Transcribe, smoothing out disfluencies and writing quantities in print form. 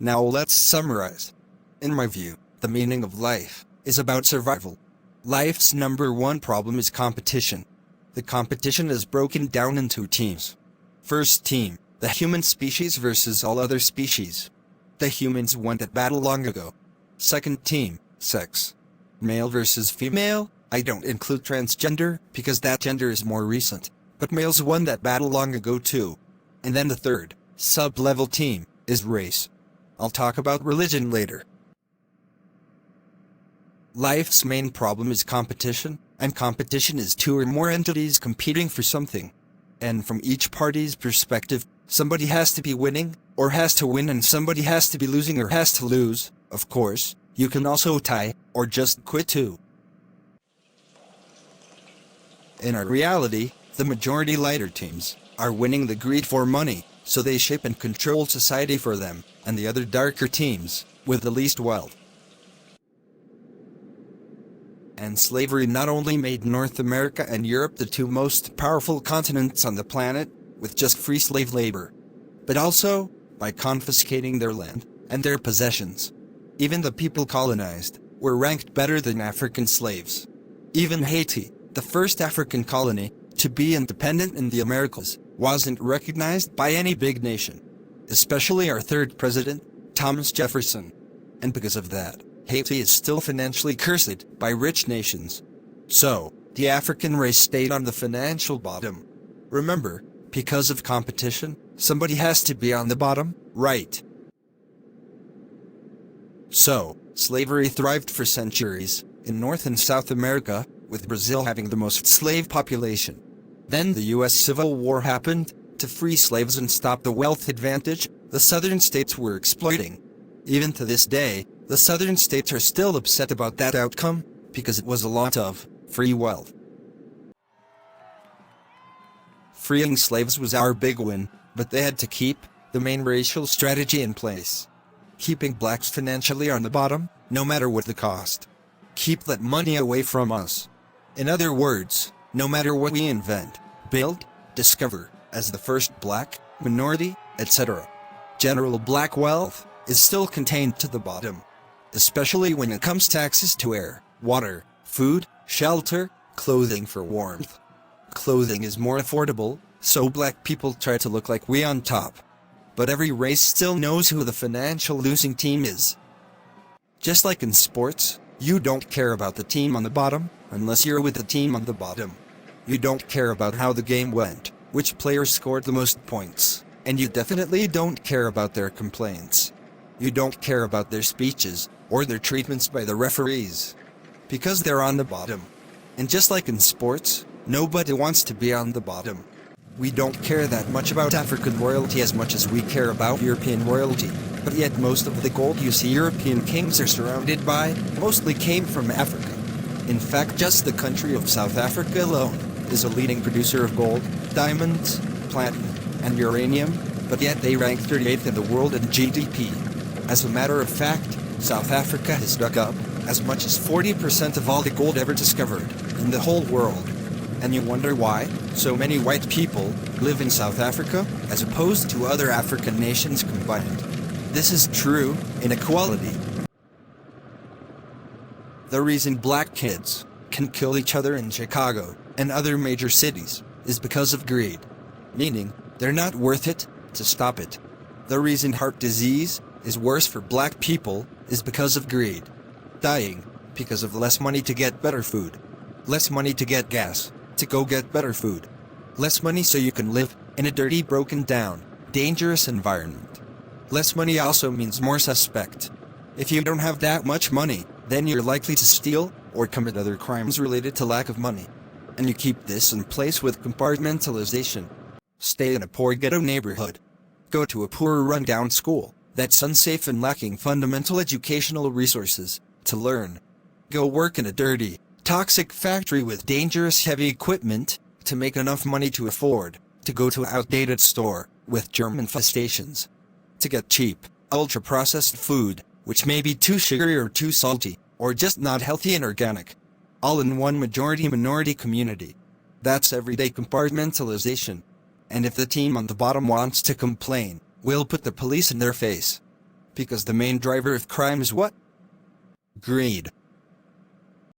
Now let's summarize. In my view, the meaning of life is about survival. Life's number one problem is competition. The competition is broken down into teams. First team, the human species versus all other species. The humans won that battle long ago. Second team, sex. Male versus female. I don't include transgender, because that gender is more recent. But males won that battle long ago too. And then the third, sub-level team, is race. I'll talk about religion later. Life's main problem is competition, and competition is two or more entities competing for something. And from each party's perspective, somebody has to be winning, or has to win, and somebody has to be losing or has to lose. Of course, you can also tie, or just quit too. In our reality, the majority lighter teams are winning the greed for money, so they shape and control society for them, and the other darker teams, with the least wealth. And slavery not only made North America and Europe the two most powerful continents on the planet, with just free slave labor, but also by confiscating their land and their possessions. Even the people colonized were ranked better than African slaves. Even Haiti, the first African colony to be independent in the Americas, wasn't recognized by any big nation, especially our third president, Thomas Jefferson. And because of that, Haiti is still financially cursed by rich nations. So, the African race stayed on the financial bottom. Remember, because of competition, somebody has to be on the bottom, right? So, slavery thrived for centuries in North and South America, with Brazil having the most slave population. Then the US Civil War happened to free slaves and stop the wealth advantage the southern states were exploiting. Even to this day, the southern states are still upset about that outcome, because it was a lot of free wealth. Freeing slaves was our big win, but they had to keep the main racial strategy in place. Keeping blacks financially on the bottom, no matter what the cost. Keep that money away from us. In other words, no matter what we invent, build, discover, as the first black, minority, etc., general black wealth is still contained to the bottom. Especially when it comes to access to air, water, food, shelter, clothing for warmth. Clothing is more affordable, so black people try to look like we on top. But every race still knows who the financial losing team is. Just like in sports, you don't care about the team on the bottom, unless you're with the team on the bottom. You don't care about how the game went, which player scored the most points, and you definitely don't care about their complaints. You don't care about their speeches, or their treatments by the referees. Because they're on the bottom. And just like in sports, nobody wants to be on the bottom. We don't care that much about African royalty as much as we care about European royalty, but yet most of the gold you see European kings are surrounded by mostly came from Africa. In fact, just the country of South Africa alone is a leading producer of gold, diamonds, platinum, and uranium, but yet they rank 38th in the world in GDP. As a matter of fact, South Africa has dug up as much as 40% of all the gold ever discovered in the whole world. And you wonder why so many white people live in South Africa as opposed to other African nations combined. This is true inequality. The reason black kids can kill each other in Chicago and other major cities is because of greed. Meaning, they're not worth it to stop it. The reason heart disease is worse for black people is because of greed. Dying because of less money to get better food. Less money to get gas to go get better food. Less money so you can live in a dirty, broken down, dangerous environment. Less money also means more suspect. If you don't have that much money, then you're likely to steal or commit other crimes related to lack of money. And you keep this in place with compartmentalization. Stay in a poor ghetto neighborhood. Go to a poor run-down school that's unsafe and lacking fundamental educational resources to learn. Go work in a dirty, toxic factory with dangerous heavy equipment to make enough money to afford to go to an outdated store with germ infestations. To get cheap, ultra-processed food, which may be too sugary or too salty, or just not healthy and organic. All in one majority-minority community. That's everyday compartmentalization. And if the team on the bottom wants to complain, we'll put the police in their face. Because the main driver of crime is what? Greed.